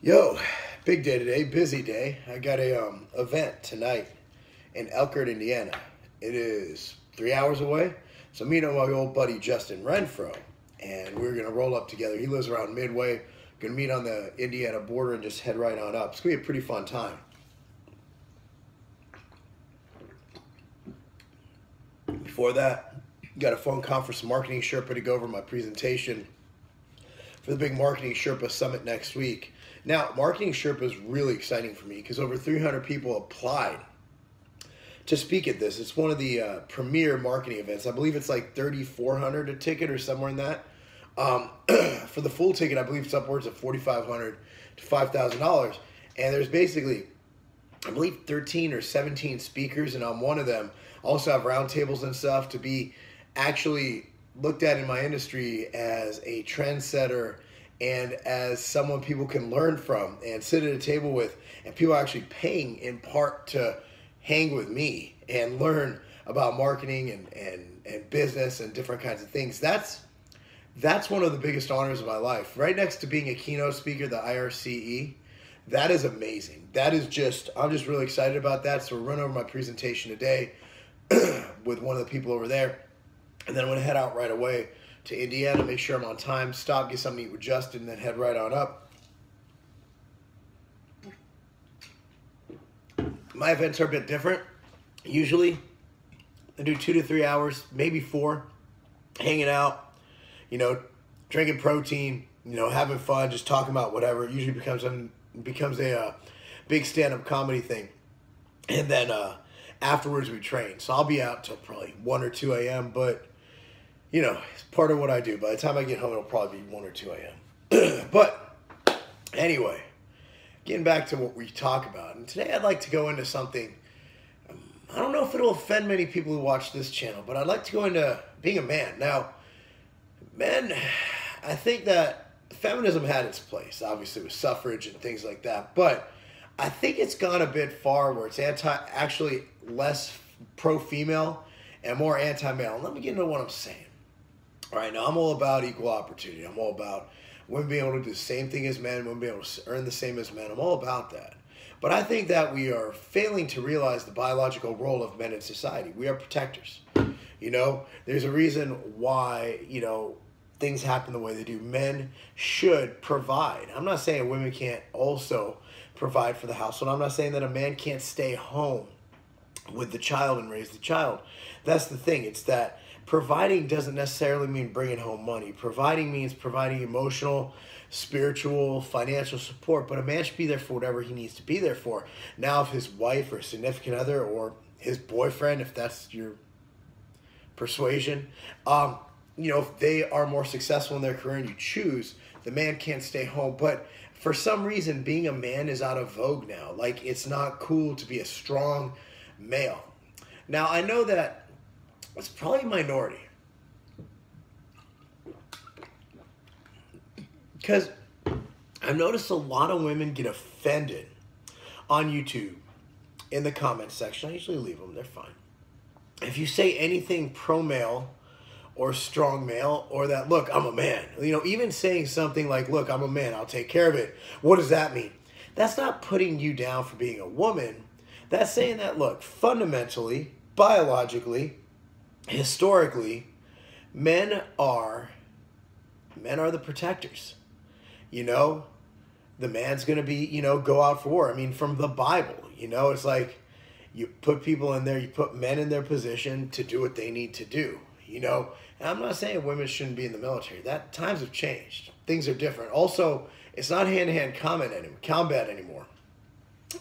Yo, big day today, busy day. I got a event tonight in Elkhart, Indiana. It is 3 hours away. So me and my old buddy Justin Renfro, and we're gonna roll up together. He lives around Midway. Gonna meet on the Indiana border and just head right on up. It's gonna be a pretty fun time. Before that, got a phone call for some marketing Sherpa to go over my presentation for the big Marketing Sherpa Summit next week. Now, Marketing Sherpa is really exciting for me because over 300 people applied to speak at this. It's one of the premier marketing events. I believe it's like $3,400 a ticket or somewhere in that. For the full ticket, I believe it's upwards of $4,500 to $5,000. And there's basically, I believe, 13 or 17 speakers, and I'm one of them. I also have roundtables and stuff to be actually looked at in my industry as a trendsetter and as someone people can learn from and sit at a table with, and people are actually paying in part to hang with me and learn about marketing and business and different kinds of things. That's one of the biggest honors of my life. Right next to being a keynote speaker, the IRCE, that is amazing. That is just, I'm just really excited about that. So we'll run over my presentation today with one of the people over there. And then I'm going to head out right away to Indiana, make sure I'm on time, stop, get something to eat with Justin, then head right on up. My events are a bit different. Usually, I do 2 to 3 hours, maybe 4, hanging out, drinking protein, having fun, just talking about whatever. It usually becomes a big stand-up comedy thing. And then afterwards we train. So I'll be out till probably 1 or 2 a.m., but it's part of what I do. By the time I get home, it'll probably be 1 or 2 a.m. But anyway, getting back to what we talk about. And today I'd like to go into something, I don't know if it'll offend many people who watch this channel, but I'd like to go into being a man. Now, men, I think that feminism had its place, obviously with suffrage and things like that, but I think it's gone a bit far where it's actually less pro-female and more anti-male. And let me get into what I'm saying. All right, now I'm all about equal opportunity. I'm all about women being able to do the same thing as men, women being able to earn the same as men. I'm all about that. But I think that we are failing to realize the biological role of men in society. We are protectors. There's a reason why, things happen the way they do. Men should provide. I'm not saying women can't also provide for the household. I'm not saying that a man can't stay home with the child and raise the child. That's the thing. It's that providing doesn't necessarily mean bringing home money. Providing means providing emotional, spiritual, financial support, but a man should be there for whatever he needs to be there for. Now, if his wife or significant other or his boyfriend, if that's your persuasion, if they are more successful in their career and you choose, the man can't stay home. But for some reason, being a man is out of vogue now. Like, it's not cool to be a strong male. Now, I know that it's probably a minority, because I've noticed a lot of women get offended on YouTube in the comment section. I usually leave them. They're fine. If you say anything pro-male or strong male, or that, look, I'm a man. Even saying something like, look, I'm a man, I'll take care of it. What does that mean? That's not putting you down for being a woman. That's saying that, look, fundamentally, biologically, historically, men are the protectors. The man's going to be, go out for war. I mean, from the Bible, it's like you put people in there, you put men in their position to do what they need to do, And I'm not saying women shouldn't be in the military. Times have changed. Things are different. Also, it's not hand-to-hand combat anymore.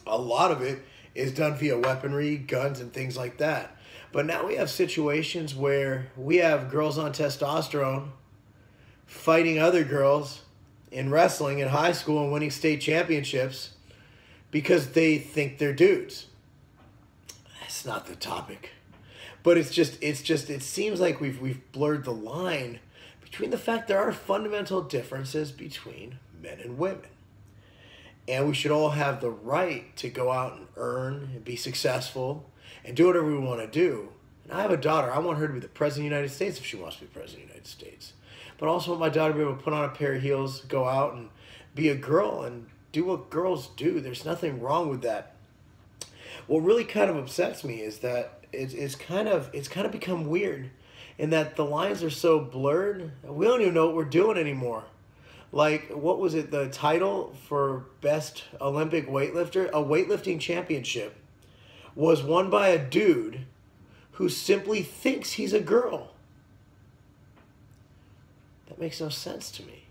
A lot of it is done via weaponry, guns, and things like that. But now we have situations where we have girls on testosterone fighting other girls in wrestling in high school and winning state championships because they think they're dudes. That's not the topic. But it seems like we've blurred the line between the fact there are fundamental differences between men and women. And we should all have the right to go out and earn and be successful and do whatever we want to do. And I have a daughter. I want her to be the President of the United States if she wants to be President of the United States. But I also want my daughter to be able to put on a pair of heels, go out and be a girl and do what girls do. There's nothing wrong with that. What really kind of upsets me is that it's kind of become weird, in that the lines are so blurred. We don't even know what we're doing anymore. Like, what was it? The title for best Olympic weightlifter, a weightlifting championship, was won by a dude who simply thinks he's a girl. That makes no sense to me.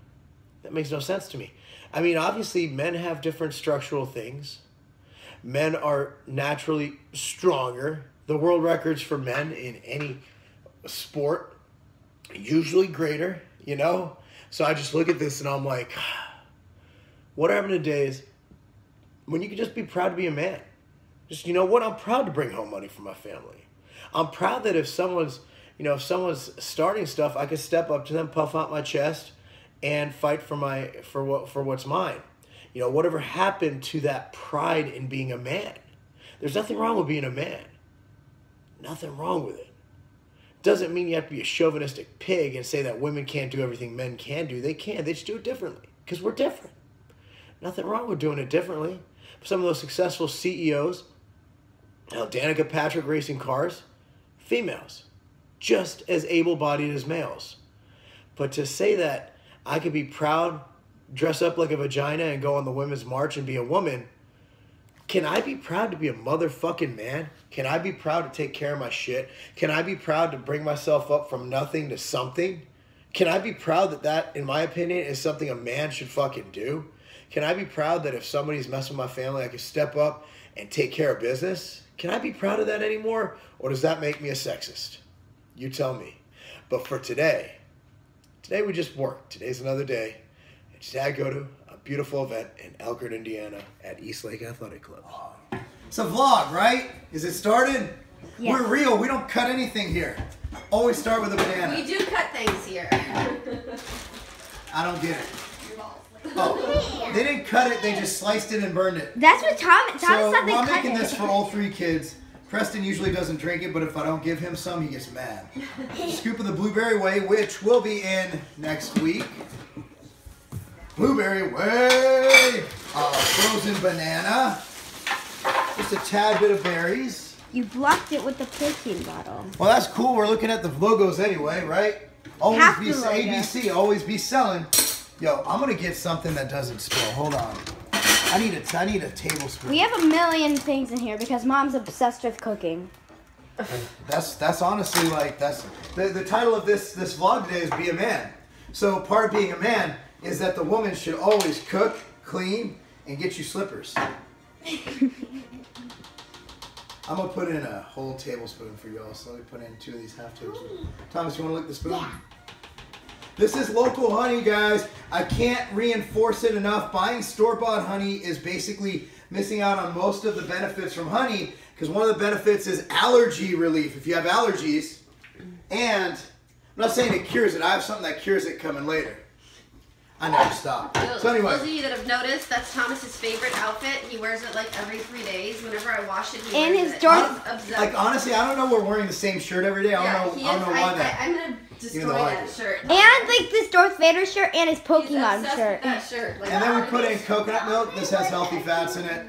That makes no sense to me. I mean, obviously, men have different structural things. Men are naturally stronger. The world records for men in any sport are usually greater, you know? So I just look at this and I'm like, what happened to days when you could just be proud to be a man? Just, you know what? I'm proud to bring home money for my family. I'm proud that if someone's starting stuff, I could step up to them, puff out my chest, and fight for what's mine. You know, whatever happened to that pride in being a man? There's nothing wrong with being a man. Nothing wrong with it. Doesn't mean you have to be a chauvinistic pig and say that women can't do everything men can do. They can. They just do it differently because we're different. Nothing wrong with doing it differently. Some of those successful CEOs, Danica Patrick racing cars, females, just as able-bodied as males. But to say that I could be proud, dress up like a vagina and go on the Women's March and be a woman, can I be proud to be a motherfucking man? Can I be proud to take care of my shit? Can I be proud to bring myself up from nothing to something? Can I be proud that, in my opinion, is something a man should fucking do? Can I be proud that if somebody's messing with my family, I can step up and take care of business? Can I be proud of that anymore? Or does that make me a sexist? You tell me. But for today we just work. Today's another day. And today I go to a beautiful event in Elkhart, Indiana at Eastlake Athletic Club. It's a vlog, right? Is it started? Yes. We're real. We don't cut anything here. Always start with a banana. We do cut things here. I don't get it. Oh, they didn't cut it. They just sliced it and burned it. That's what Thomas So said. They while I'm cut making it. this for all three kids, Preston usually doesn't drink it, but if I don't give him some, he gets mad. Scoop of the Blueberry Way, which will be in next week. Blueberry Way, frozen banana, just a tad bit of berries. You blocked it with the protein bottle. Well, that's cool. We're looking at the logos anyway, right? Always Half be the logo. ABC. Always be selling. Yo, I'm gonna get something that doesn't spill. Hold on. I need a tablespoon. We have a million things in here because Mom's obsessed with cooking. That's honestly like that's the title of this vlog today is Be a Man. So part of being a man is that the woman should always cook, clean, and get you slippers. I'm gonna put in a whole tablespoon for y'all. So let me put in 2 of these half tablespoons. Thomas, you wanna lick the spoon? Yeah. This is local honey, guys. I can't reinforce it enough. Buying store-bought honey is basically missing out on most of the benefits from honey, because one of the benefits is allergy relief if you have allergies. And I'm not saying it cures it. I have something that cures it coming later. I never stop. So anyway. Those of you that have noticed, that's Thomas's favorite outfit. He wears it like every 3 days. Whenever I wash it, he And wears his it. door- Like honestly, I don't know we're wearing the same shirt every day. I don't know why that. I'm gonna destroy Even though I that do. shirt. And like this Darth Vader shirt and his He's Pokemon obsessed shirt. with that shirt. Like, And then we put in coconut milk. This has healthy fats in it.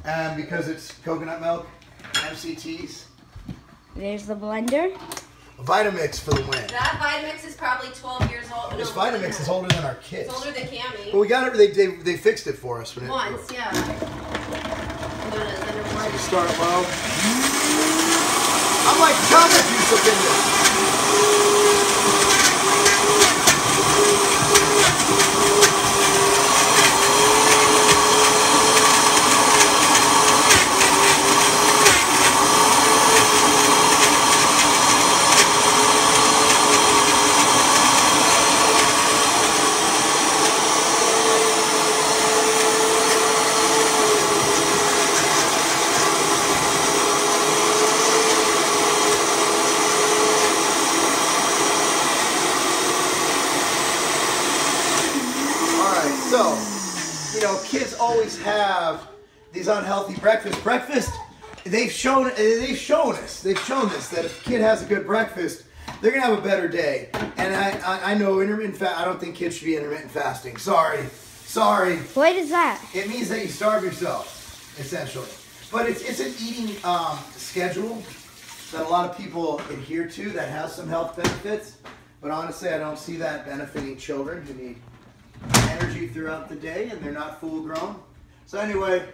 And because it's coconut milk, MCTs. There's the blender. Vitamix for the win. That Vitamix is probably 12 years old. This No, more than Vitamix is that. older than our kids. It's older than Cammy. But we got it. They fixed it for us. When Once, yeah. So start low. I'm like Jamba Juice up in this. So, you know, kids always have these unhealthy breakfasts. Breakfast, they've shown us that if a kid has a good breakfast, they're gonna have a better day. And I know intermittent fast. I don't think kids should be intermittent fasting. Sorry, Sorry. What is that? It means that you starve yourself, essentially. But it's an eating schedule that a lot of people adhere to that has some health benefits. But honestly, I don't see that benefiting children who need energy throughout the day and they're not full grown. So anyway,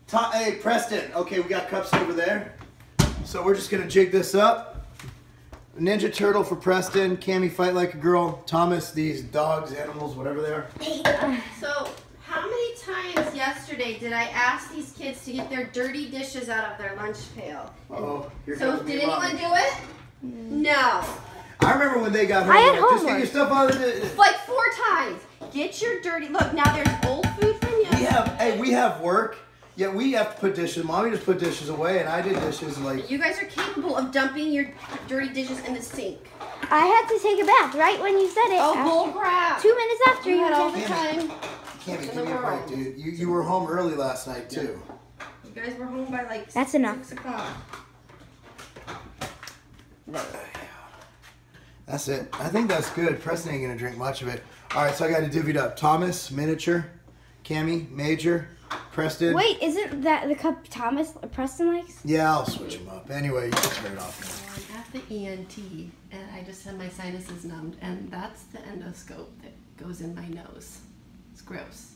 hey, Preston. Okay, we got cups over there. So we're just going to jig this up. Ninja Turtle for Preston. Cammie, Fight Like a Girl. Thomas, these dogs, animals, whatever they are. So, how many times yesterday did I ask these kids to get their dirty dishes out of their lunch pail? Oh, here So, comes did me, anyone Mommy. do it? No. I remember when they got home. I had like, just homework. get your stuff out of the... Like 4 times. Get your dirty... Look, now there's old food from yesterday. We have work. Yeah, we have to put dishes. Mommy just put dishes away, and I did dishes like... You guys are capable of dumping your dirty dishes in the sink. I had to take a bath right when you said it. Oh, After- bull crap. 2 minutes after You you had all said the it. time. Cammie, in give the me a break, world. dude. You were home early last night, too. You guys were home by like That's enough. 6 o'clock. That's it. I think that's good. Preston ain't going to drink much of it. All right, so I got to divvy it up. Thomas, miniature. Cammie, major. Preston. Wait, isn't that the cup Thomas Preston likes? Yeah, I'll switch them up. Anyway, you can turn it off now. I'm at the ENT, and I just had my sinuses numbed, and that's the endoscope that goes in my nose. It's gross.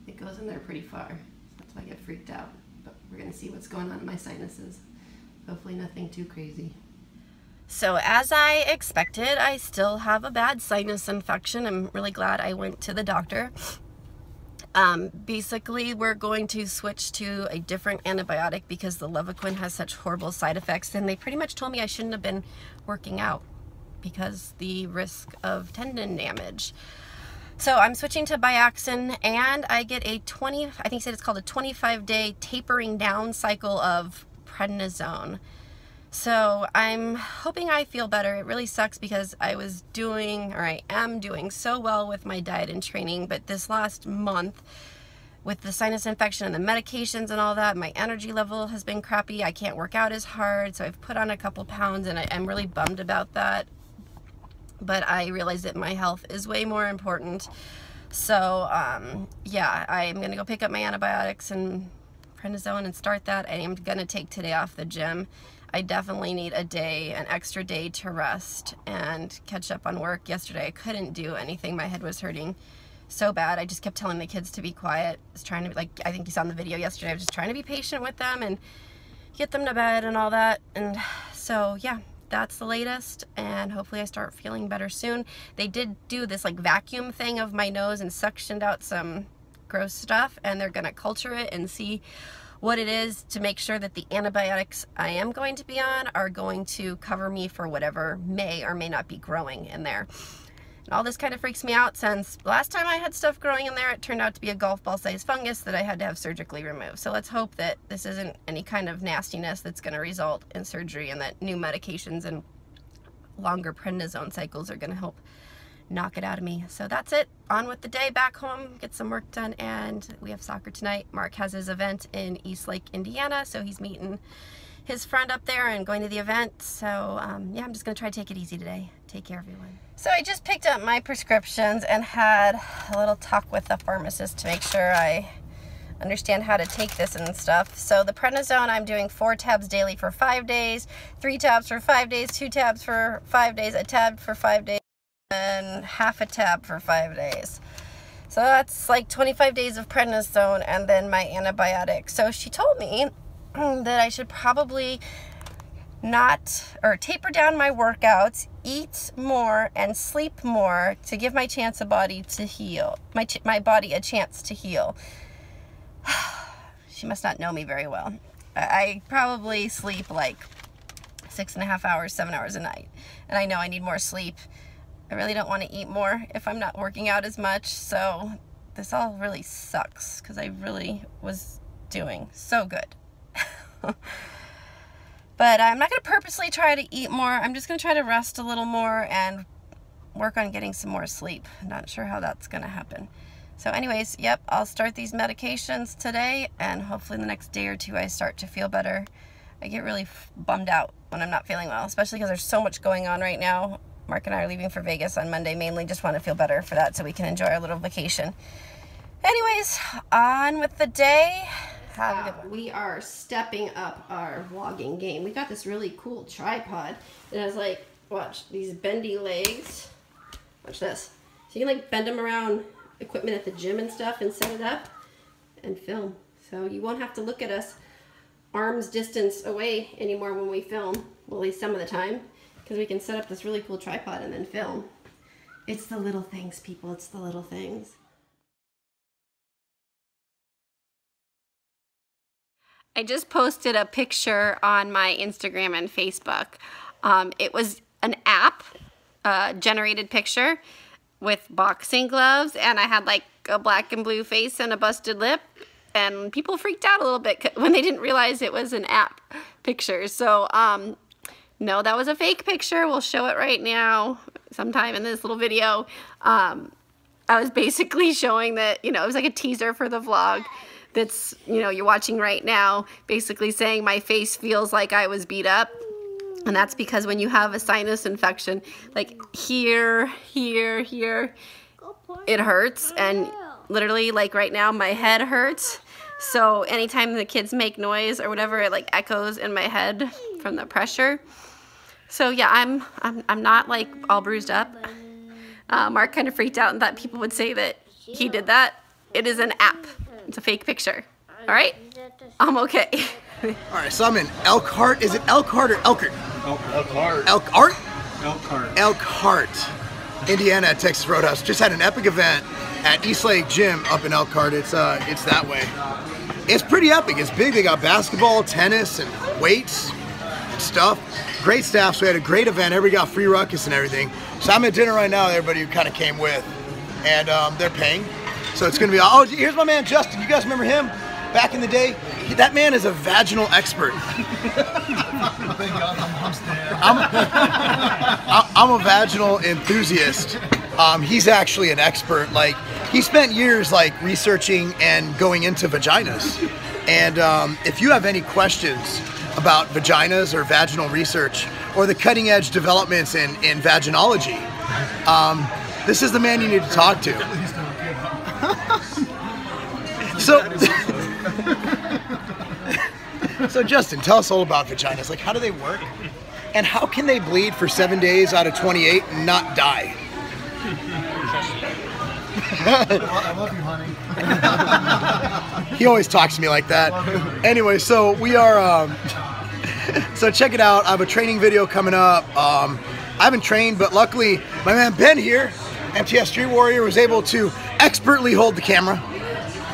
It goes in there pretty far. That's why I get freaked out. But we're going to see what's going on in my sinuses. Hopefully nothing too crazy. So as I expected, I still have a bad sinus infection. I'm really glad I went to the doctor. Basically, we're going to switch to a different antibiotic because the Levaquin has such horrible side effects, and they pretty much told me I shouldn't have been working out because the risk of tendon damage. So I'm switching to Biaxin, and I get a 20, I think he said it's called a 25-day tapering down cycle of prednisone. So I'm hoping I feel better. It really sucks because I am doing so well with my diet and training, but this last month with the sinus infection and the medications and all that, my energy level has been crappy. I can't work out as hard, so I've put on a couple pounds, and I'm really bummed about that. But I realize that my health is way more important. So yeah, I'm gonna go pick up my antibiotics and prednisone and start that. I am gonna take today off the gym. I definitely need an extra day to rest and catch up on work. Yesterday I couldn't do anything. My head was hurting so bad. I just kept telling the kids to be quiet. I was trying to, like, I think you saw in the video yesterday, I was just trying to be patient with them and get them to bed and all that. And so yeah, that's the latest, and hopefully I start feeling better soon. They did do this like vacuum thing of my nose and suctioned out some gross stuff, and they're gonna culture it and see what it is to make sure that the antibiotics I am going to be on are going to cover me for whatever may or may not be growing in there. And all this kind of freaks me out since last time I had stuff growing in there, it turned out to be a golf ball sized fungus that I had to have surgically removed. So let's hope that this isn't any kind of nastiness that's going to result in surgery, and that new medications and longer prednisone cycles are going to help knock it out of me. So that's it. On with the day, back home, get some work done, and we have soccer tonight. Mark has his event in Eastlake, Indiana, so he's meeting his friend up there and going to the event. So yeah, I'm just gonna try to take it easy today. Take care, everyone. So I just picked up my prescriptions and had a little talk with the pharmacist to make sure I understand how to take this and stuff. So the prednisone, I'm doing 4 tabs daily for 5 days, 3 tabs for 5 days, 2 tabs for 5 days, a tab for 5 days, and half a tab for 5 days. So that's like 25 days of prednisone and then my antibiotic. So she told me that I should probably taper down my workouts, eat more, and sleep more to give my body a chance to heal. She must not know me very well. I probably sleep like 6.5 hours, 7 hours a night, and I know I need more sleep. I really don't want to eat more if I'm not working out as much, so this all really sucks because I really was doing so good. But I'm not going to purposely try to eat more. I'm just going to try to rest a little more and work on getting some more sleep. I'm not sure how that's going to happen. So anyways, yep, I'll start these medications today, and hopefully in the next day or two I start to feel better. I get really bummed out when I'm not feeling well, especially because there's so much going on right now. Mark and I are leaving for Vegas on Monday, mainly just want to feel better for that so we can enjoy our little vacation. Anyways, on with the day. We are stepping up our vlogging game. We got this really cool tripod. It has like, watch, these bendy legs. Watch this. So you can like bend them around equipment at the gym and stuff and set it up and film. So you won't have to look at us arm's distance away anymore when we film, well, at least some of the time, because we can set up this really cool tripod and then film. It's the little things, people. It's the little things. I just posted a picture on my Instagram and Facebook. It was an app generated picture with boxing gloves, and I had like a black and blue face and a busted lip, and people freaked out a little bit when they didn't realize it was an app picture. So no, that was a fake picture. We'll show it right now sometime in this little video. I was basically showing that, you know, it was like a teaser for the vlog that's, you know, you're watching right now, basically saying my face feels like I was beat up. And that's because when you have a sinus infection, like here, it hurts. And literally, like right now, my head hurts. So anytime the kids make noise or whatever, it like echoes in my head from the pressure. So yeah, I'm not like all bruised up. Mark kind of freaked out and thought people would say that he did that. It is an app. It's a fake picture. All right? I'm okay. All right, so I'm in Elkhart. Is it Elkhart or Elkhart? Elkhart. Elkhart? Elkhart. Elkhart, Indiana at Texas Roadhouse. Just had an epic event at East Lake Gym up in Elkhart. It's that way. It's pretty epic. It's big. They got basketball, tennis, and weights and stuff. Great staff. So we had a great event. Everybody got free ruckus and everything. So I'm at dinner right now with everybody who kind of came with, and they're paying. So it's gonna be, oh, here's my man Justin. You guys remember him back in the day? That man is a vaginal expert. I'm a vaginal enthusiast. He's actually an expert. Like, he spent years like researching and going into vaginas. And if you have any questions about vaginas or vaginal research or the cutting edge developments in vaginology, this is the man you need to talk to. So Justin, tell us all about vaginas. Like, how do they work? And how can they bleed for 7 days out of 28 and not die? I love you, honey. He always talks to me like that. Anyway, so we are, so check it out. I have a training video coming up. I haven't trained, but luckily my man Ben here, MTS Street Warrior, was able to expertly hold the camera.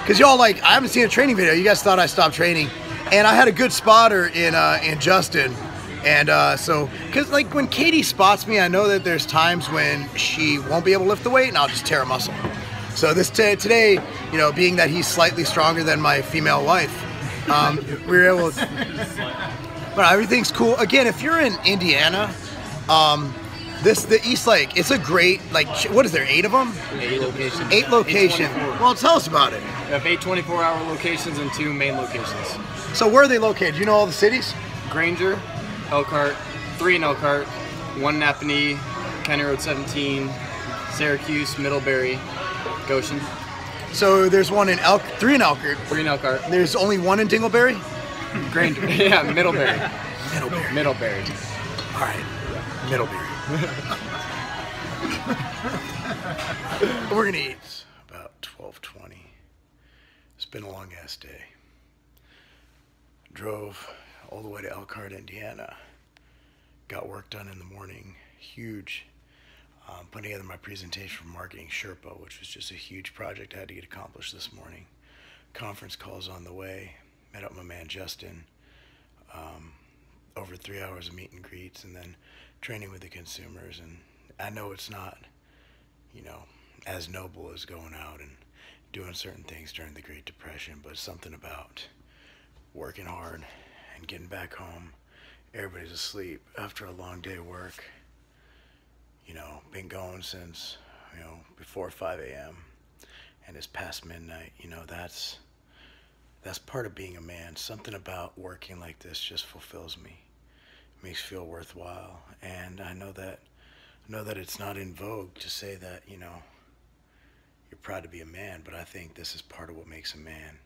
Because y'all, like, I haven't seen a training video. You guys thought I stopped training. And I had a good spotter in Justin. And so, because like when Katie spots me, I know that there's times when she won't be able to lift the weight and I'll just tear a muscle. So this today, you know, being that he's slightly stronger than my female wife, we were able to, but everything's cool. Again, if you're in Indiana, the East Lake, it's a great, like, what is there, 8 of them? 8 locations. 8 locations. Well, tell us about it. We have 8 24-hour locations and 2 main locations. So where are they located? Do you know all the cities? Granger, Elkhart, 3 in Elkhart, 1 in Napanee, County Road 17, Syracuse, Middlebury, Goshen. So there's 1 in 3 in Elkhart. 3 in Elkhart. There's only 1 in Dingleberry? Granger. Yeah, Middlebury. Middlebury. Middlebury. All right, Middlebury. We're gonna eat about 12:20. It's been a long ass day. Drove all the way to Elkhart, Indiana. Got work done in the morning. Huge. Putting together my presentation for Marketing Sherpa, which was just a huge project I had to get accomplished this morning. Conference calls on the way. Met up with my man Justin. Over 3 hours of meet and greets, and then training with the consumers. And I know it's not, you know, as noble as going out and doing certain things during the Great Depression, but something about working hard and getting back home. Everybody's asleep after a long day of work. You know, been going since, you know, before 5 a.m. and it's past midnight. You know, that's part of being a man. Something about working like this just fulfills me. It makes me feel worthwhile. And I know that it's not in vogue to say that, you know, you're proud to be a man, but I think this is part of what makes a man,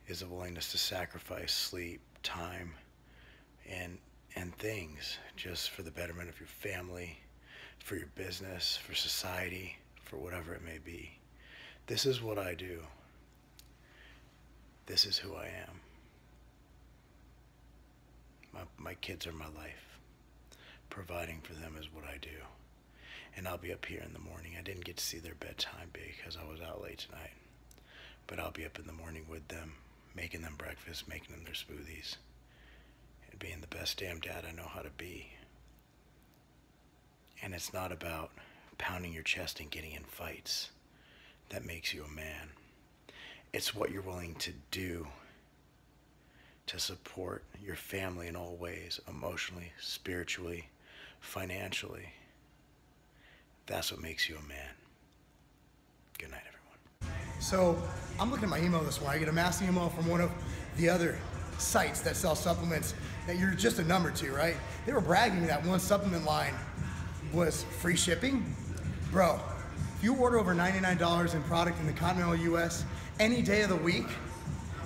is a willingness to sacrifice sleep, time, and things just for the betterment of your family, for your business, for society, for whatever it may be. This is what I do. This is who I am. My kids are my life. Providing for them is what I do. And I'll be up here in the morning. I didn't get to see their bedtime because I was out late tonight. But I'll be up in the morning with them, making them breakfast, making them their smoothies, and being the best damn dad I know how to be. And it's not about pounding your chest and getting in fights that makes you a man. It's what you're willing to do to support your family in all ways, emotionally, spiritually, financially. That's what makes you a man. Good night, everyone. So I'm looking at my email this morning. I get a mass email from one of the other sites that sell supplements that you're just a number to, right? They were bragging that one supplement line was free shipping. Bro, if you order over $99 in product in the continental US, any day of the week,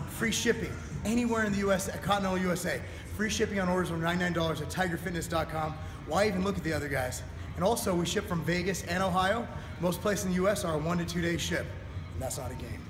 free shipping. Anywhere in the US, at continental USA. Free shipping on orders over $99 at tigerfitness.com. Why even look at the other guys? And also, we ship from Vegas and Ohio. Most places in the US are a 1 to 2 day ship. And that's not a game.